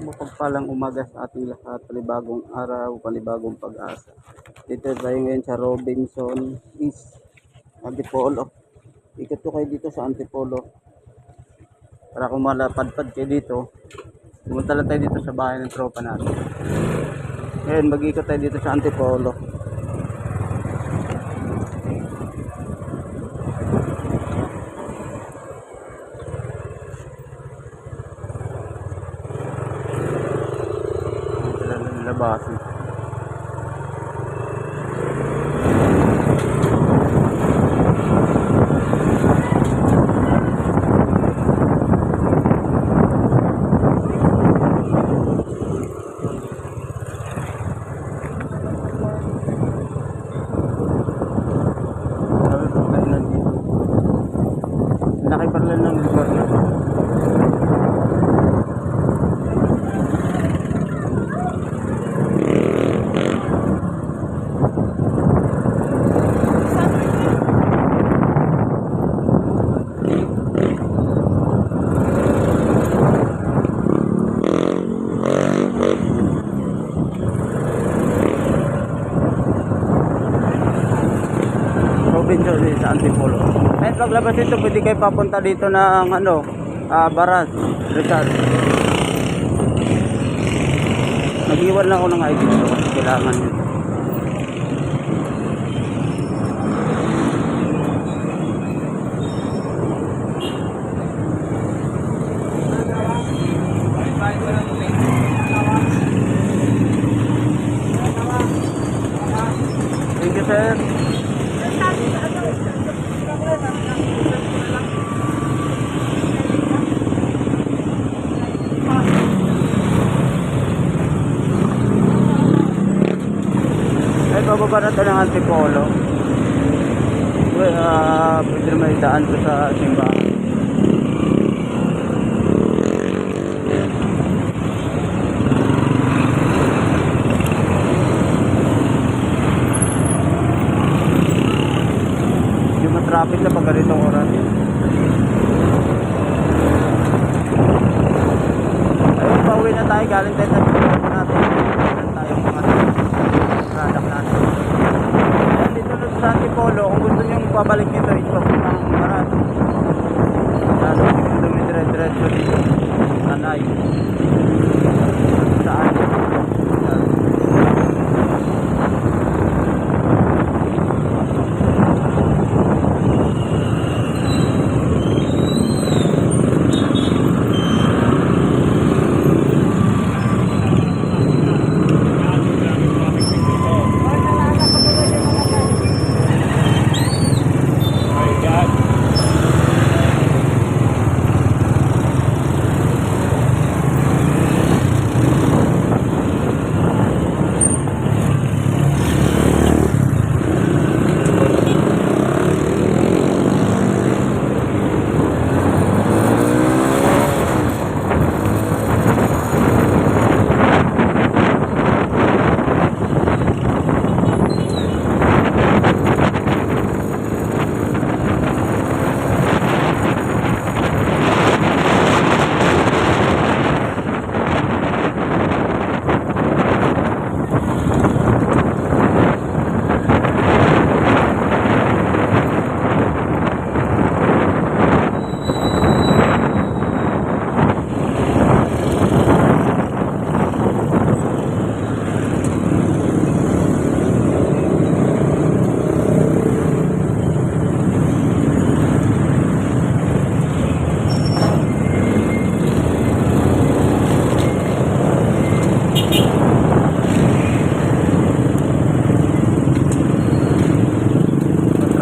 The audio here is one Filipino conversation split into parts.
Mapagpalang umaga sa ating lahat, panibagong araw, panibagong pag-asa. Dito tayo ngayon sa Robinson East, Antipolo. Ikot ko kayo dito sa Antipolo. Para kung malapadpad kayo dito, pumunta lang tayo dito sa bahay ng tropa natin. Ngayon, mag-ikot tayo dito sa Antipolo. Labasin. Laki pa lang ng lugar na. Robinson sa Antipolo. Kahit paglabas ito, pwede kayo papunta dito ng Baras, Rizal. Nag-iwan lang ako ng ID dito kasi kailangan yun. Thank you, sir. Ay, bababa na ito ng Antipolo. Pwede naman idaan ko sa simbahan. Yung matraffic na pag ganitong oras. Ayun, pauwi na tayo. Galing tayo sa simbahan natin. Galing tayo mga product natin. Dito na sa Antipolo, kung gusto nyo pabalik nito, ito ang Baras. Dumidire-diretso dito. Tanay. Saan?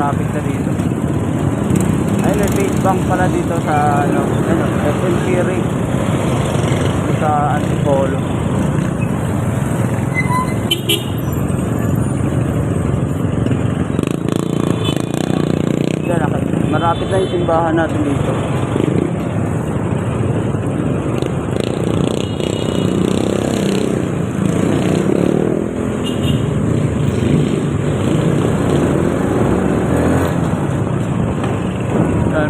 Traffic na dito. Ay, may face bank pala dito sa SNC Ring sa Antipolo. Yan, marapit na yung simbahan natin dito.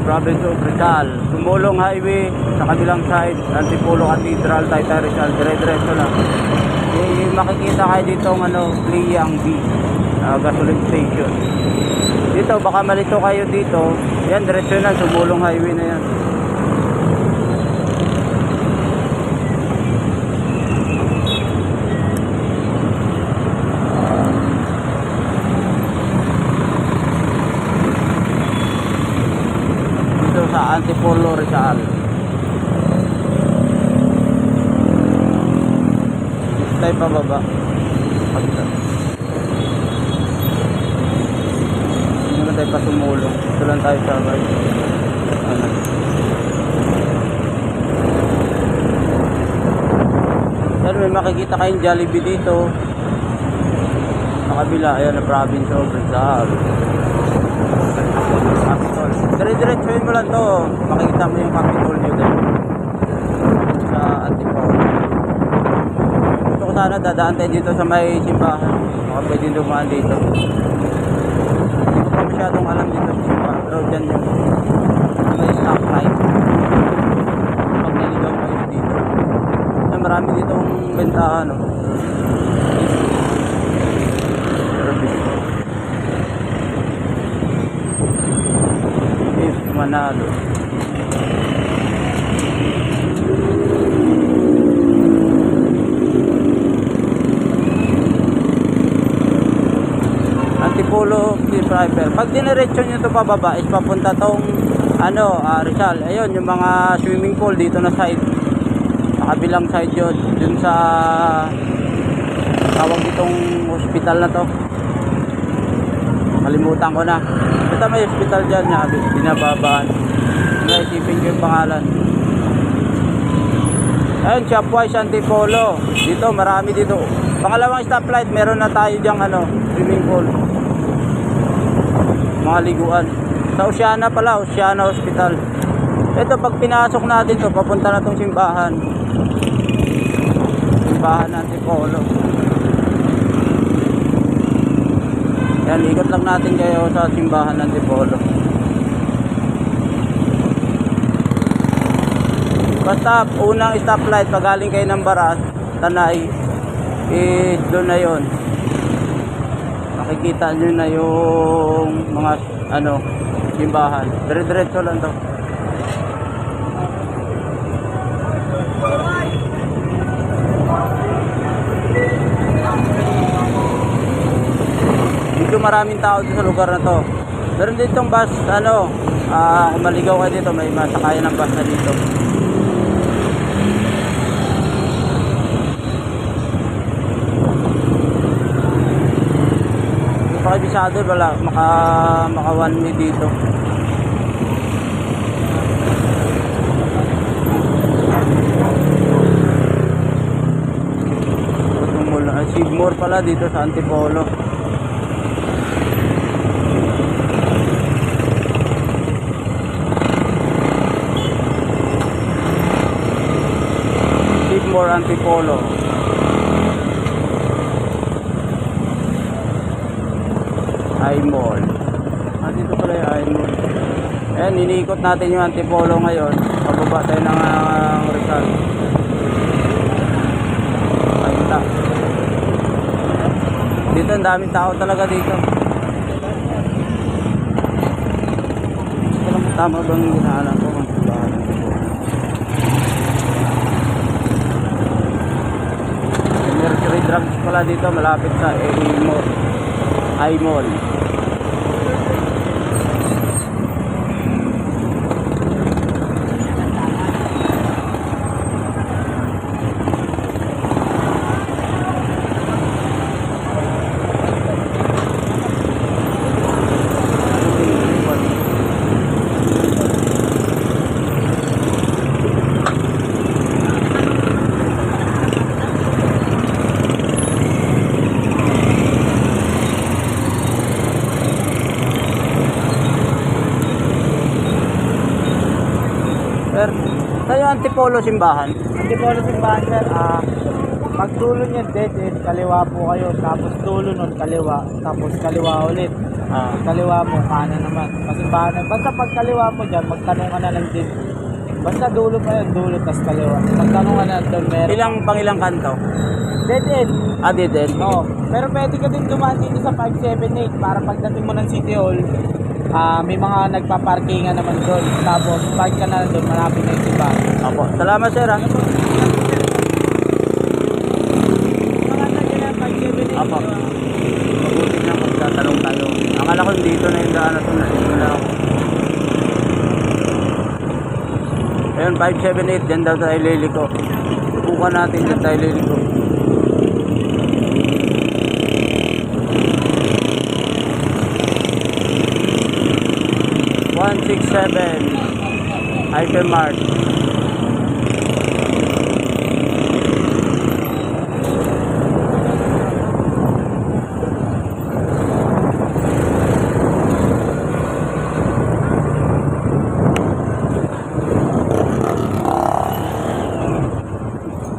Province of Rizal, Sumulong Highway sa kabilang side, Antipolo Cathedral, Taytay Rizal, dire-diretso lang. Makikita kayo dito ng ano, Liang B, gasoline station. Dito, baka malito kayo dito. Yan, diretso na, Sumulong Highway na yan. Dito sa Antipolo Rizal. Tayo pababa. Pagka. Hindi naman tayo pa Sumulong. Ito lang tayo sa right. Ano. Yan, may makikita kayong Jollibee dito. Sa kabila, ayan na province of Rizal. Capitol. Dire-diretsuhin mo lang to. Makikita mo yung Capitol nyo din. Sa Antipolo. Sana dadaan tayo dito sa may simbahan. Baka pwede dumaan dito. Hindi ko pa masyadong alam dito sa simbahan. Pero dyan yung may stoplight. Pag naligaw kayo dito. Na marami ditong bentahan. No? If Manalo. Antipolo driver. Pag diniretso nyo ito pababa is papunta tong ano, Rizal. Ayun, yung mga swimming pool dito na side. Sa kabilang side yun. Dun sa tawag itong hospital na to. Kalimutan ko na. Basta may hospital dyan na binababaan. Naisipin ko yung pangalan. Ayun, Shopwise Antipolo. Dito, marami dito. Pangalawang stoplight, meron na tayo dyang ano, swimming pool. Mga liguan. Sa Oceana pala, Oceana Hospital. Ito, pag pinasok natin to, papunta na tong simbahan. Simbahan ng Antipolo. Yan, ikot lang natin kayo sa simbahan ng Antipolo. Basta, unang stoplight, pag galing kayo ng Baras, Tanay, is doon na yun. Makikita nyo na yung mga ano, simbahan. Dire-diretso lang to. Medyo maraming tao dito sa lugar na to. Meron ditong bus, ano, kung maligaw kayo dito, may masakayan ng bus na dito. Pakibisado, wala maka 1 minute dito. Sigmore pala dito sa Antipolo. Sigmore Antipolo. I-Mall. Dito pala yung I-Mall. Ayan, iniikot natin yung Antipolo ngayon. Pababa tayo ng Rizal. Pahinta. Dito, ang daming tao talaga dito. Tama bang ginaalam ko? Mercury Drugs pala dito, malapit sa I-Mall. I-Mall. Tayo Antipolo simbahan. Antipolo simbahan sir, pagtulo niya dead is kaliwa po kayo, tapos tulo nun kaliwa, tapos kaliwa ulit. Kaliwa mo, kanan naman. Pasimbahan na. Basta pag kaliwa mo dyan, magtanong ka na lang din. Basta dulo pa yun, dulo tas kaliwa. Magtanong ka na doon, meron. Ilang kanto? Dead end. Ah, di din. Oo. Pero pwede ka din dumaan dito sa 578 para pagdating mo ng City Hall, may mga nagpa-parkingan naman doon. Tapos park ka na doon, malapit na yung iba. Opo. Salamat, sir. Ah. Maganda ka na 578. Apo. Mabuti na magtatanong tayo. Akala ko dito na yung daan na ito. Nandito na ako. Ayun, 578. Diyan daw tayo liliko. Subukan natin dyan tayo liliko. Hypermart.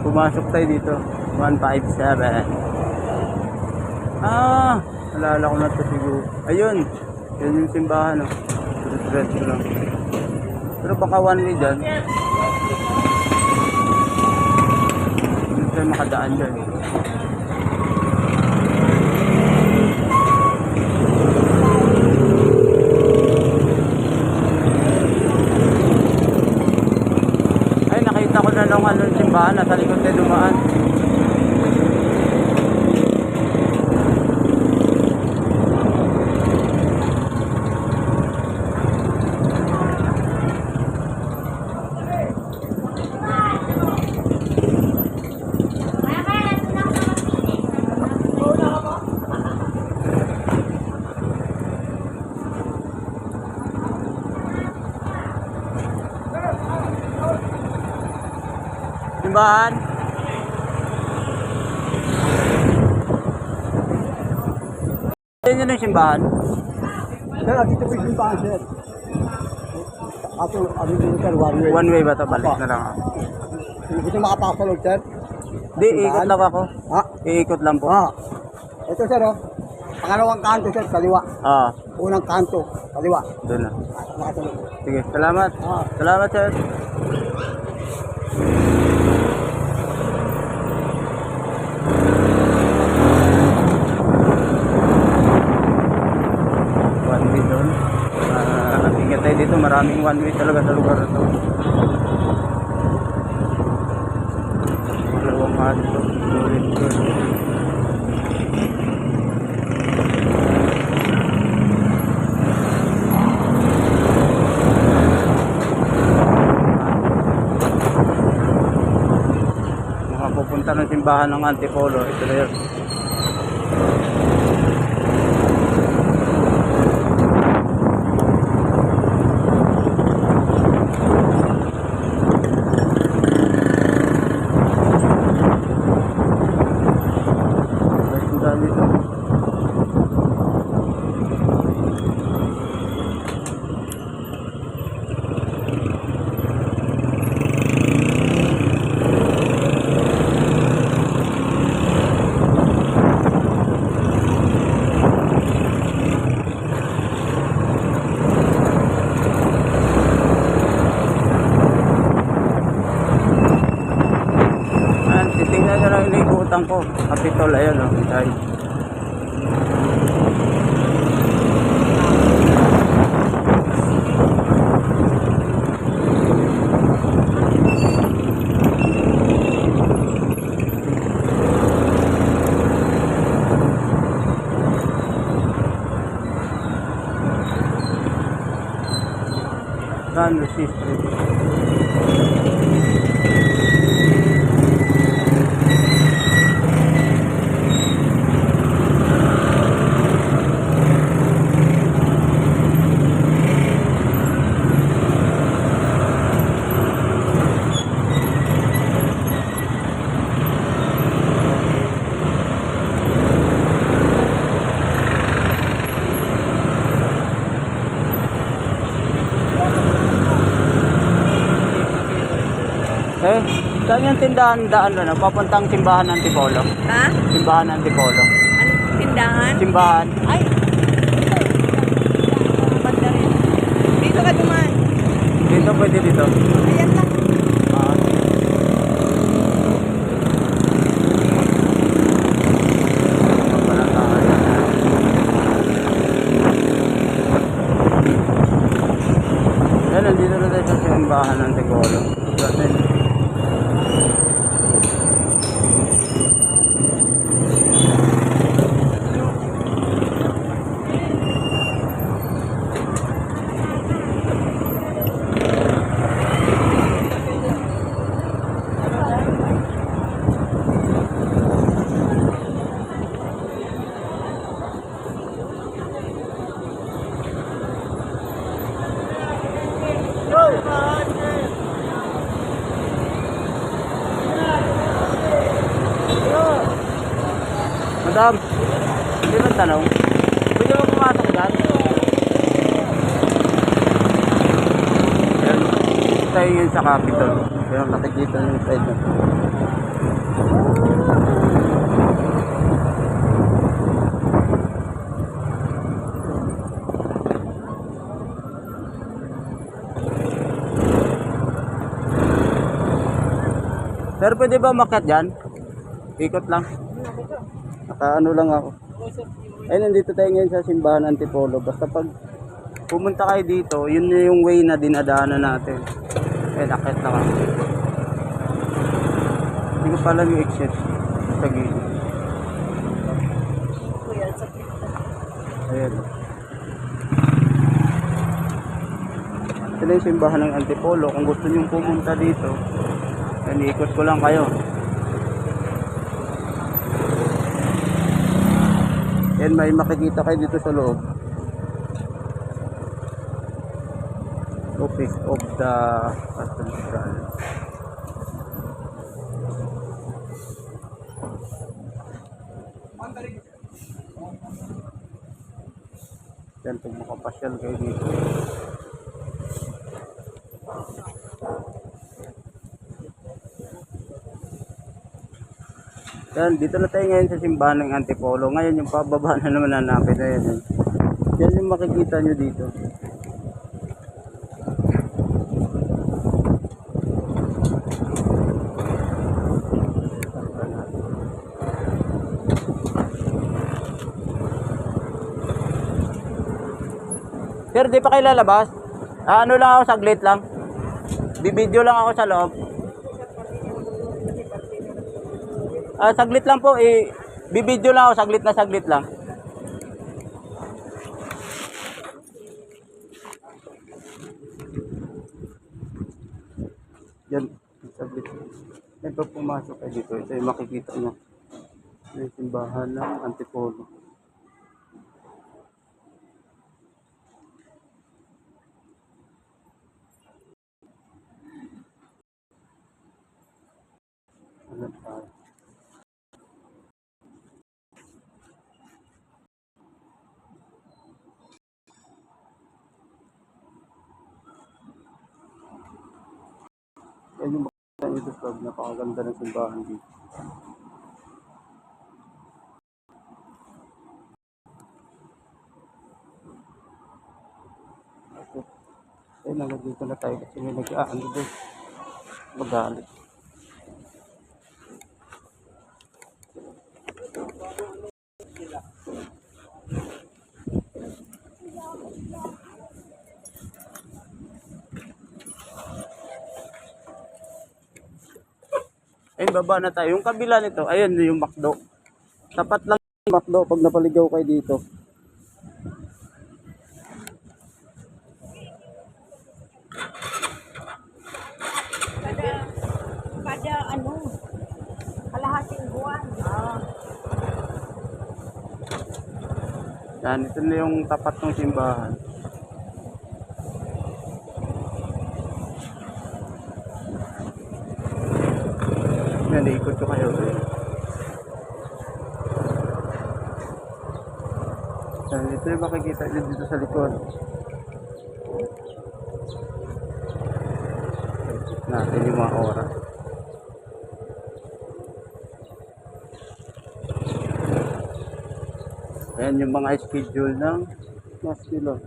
Pumasok tayo dito. 157. Ah, nalala ko na ito siguro. Ayun. Yan yung simbahan. Oh. Diretso lang. Pero baka one way dyan. Hindi tayo makadaan dyan. Ay, nakita ko na lang ano yung simbahan. Nasa likod tayo dumaan. Simbahan. Yan yun yung simbahan. Sir, dito po yung simbahan, sir. Ato, ano dito, sir, one way. One way ba ito? Balik na lang ako. Hindi ko makapasok sa loob, sir. Di, ikot lang ako. Ha? Iikot lang po. Ito, sir, oh. Pangalawang kanto, sir, kaliwa. Ah, Unang kanto, kaliwa. doon na. Makasunod. Sige, salamat. Ah. Salamat, sir. One way doon. Ingat tayo dito. Maraming one way talaga sa lugar na ito. Malawang kanto. Ulit doon. Pupunta ng simbahan ng Antipolo. Ito na yun. Ang dami ito. Titingnan nyo lang yung likutan ko. Kapitol, ayun o. Dahil. San Luis Street. Eh, saan yung tindahan daan doon? Papuntang simbahan ng Antipolo. Ha? Simbahan ng Antipolo. Ano? Tindahan? Simbahan. Ay! Banda rin. Dito ka duman. Dito, pwede dito. Ayan lang. Ah, yan, nandito na tayo sa simbahan ng Antipolo. Madam, hindi ba tanong? Pwede mo pumasok dyan? Yan, tayo yun sa Capitol. Pero nakikita yung side na. Sir, pwede ba makat dyan? Ikot lang. Nakaano lang ako. Ay, nandito tayo ngayon sa simbahan Antipolo. Basta pag pumunta kayo dito, yun na yung way na dinadaanan natin. Eh, nakit lang ako. Hindi ko pala yung exit sa gilid. Ayan. Ito na yung simbahan ng Antipolo. Kung gusto nyo pumunta dito, yan, ikot ko lang kayo. Yan, may makikita kayo dito sa loob. Office of the Cathedral. Yan, pag makapasyal kayo dito. Yan, dito na tayo ngayon sa simbahan ng Antipolo. Ngayon yung pababa na naman hanapin na yan. Yan yung makikita nyo dito. Sir, di pa kayo lalabas? Ano lang ako, saglit lang. Bibideo lang ako sa loob. Saglit lang po, bibideo lang ako, saglit lang. Yan, saglit. Yan, pag pumasok kayo dito, ito yung makikita nyo. Yung simbahan ng Antipolo. Ayan tayo. Yan yung makikita nyo dito, napakaganda ng simbahan dito. Okay. Eh, nandito na tayo kasi may nag-aano doon. Magalit. Ay, baba na tayo. Yung kabila nito, ayun yung McDo. Tapat lang yung McDo pag napaligaw kayo dito. Kada ano, kalahating buwan. Yan, ito na yung tapat ng simbahan. Yan, ikot ko kayo. Yan, ito yung makikita nyo dito sa likod. Natin yung mga oras. Ayan yung mga schedule ng mas nila.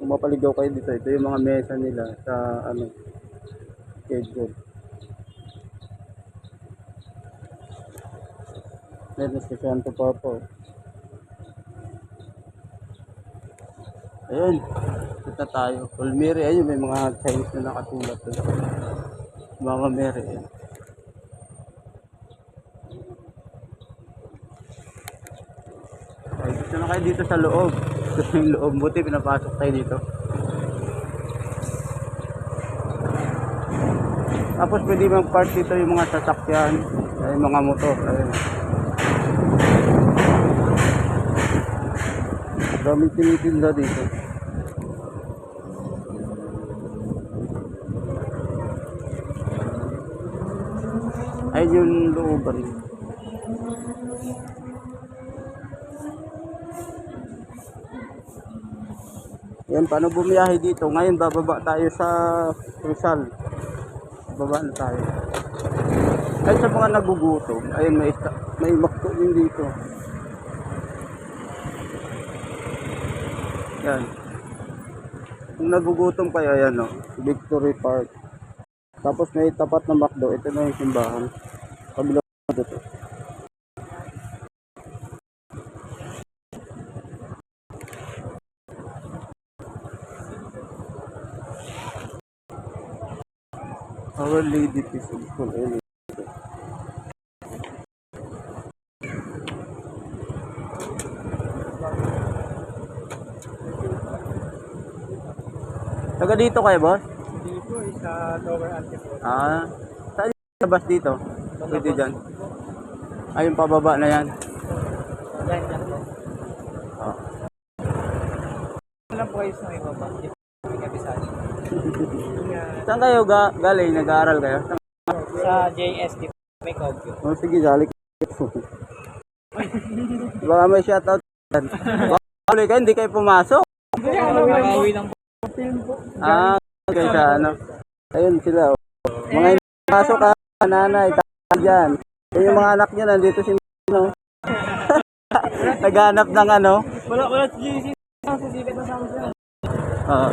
Kung mapaligaw kayo dito, ito yung mga mesa nila sa ano, schedule. Meron si Santo Papa. Ayun, kita tayo. Ulmiri, ayun, may mga Chinese na nakasulat doon. Mga Mary, ayun. Ay, gusto na kayo dito sa loob. Gusto yung loob, buti pinapasok tayo dito. Tapos pwede mag-park dito yung mga sasakyan, ay mga motor. Ayun. Daming tinitinda dito. Ayun yung looban. Yan, paano bumiyahe dito? Ngayon bababa tayo sa Rizal. Baba na tayo. Ay, sa mga nagugutom, ayun, may makto din dito. Yan. Kung nagugutom kayo, ayan o, Victory Park. Tapos may tapat na McDo, ito na yung simbahan. Kabila dito. Our Lady Peaceful School. Ayun. Taga dito kayo, boss? Dito, sa Lower Antipolo. Ah, saan yung labas dito? Pwede dyan. Ayun, pababa na yan. Yan, yan. Ah. Walang price na ibaba. May kabisado. Saan kayo galing? Nag-aaral kayo? Sa JSD, may Kogyo. Oh, sige, sali kayo. Baka may shoutout dyan. Baka kayo, hindi kayo pumasok. Nakauwi ng Ah, okay, sa ano. Ayun sila. Oh. Mga hindi pumasok ka, nanay, tatay dyan. Eh, yung mga anak niya nandito si no. Naghanap ng ano. Wala si JC. Sisikat na sa amin. Oo.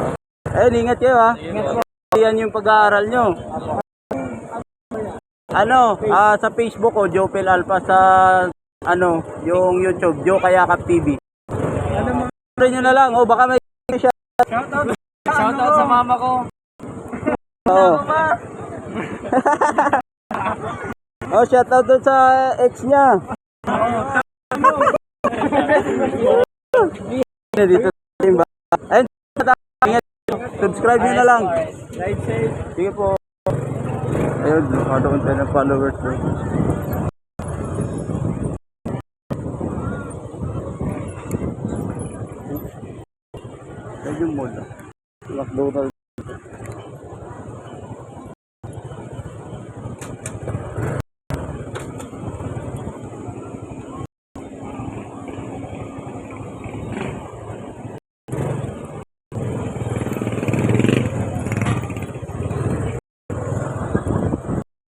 Ayun, ingat kayo ha. Yan yung pag-aaral nyo. Ano, sa Facebook o Jopel Alpha, sa ano, yung YouTube, Jo Kayakap TV. Ano nyo na lang, baka may Shoutout sa mama ko. Oo. Shoutout doon sa ex niya. Dito sa timba. Ayun, subscribe nyo na lang. Ride safe. Sige po. Ayun, nakadaon tayo ng followers doon. Ayun yung mall. McDonald's.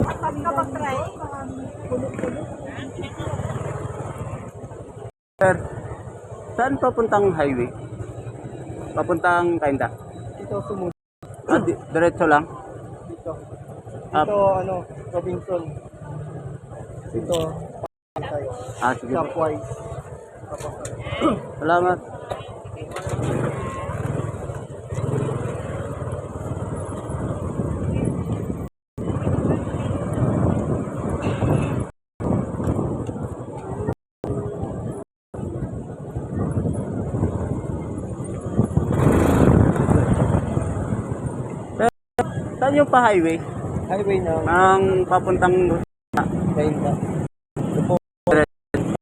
Pag ka mag-try, Sir, saan papuntang highway? Papuntang Kainta? Dito sumunod. Diretso lang? Dito. Ah. Dito, Robinson. Dito, tayo. Sige po. Clockwise. Salamat. Saan yung pa-highway? Highway ng Ang papuntang Kainta.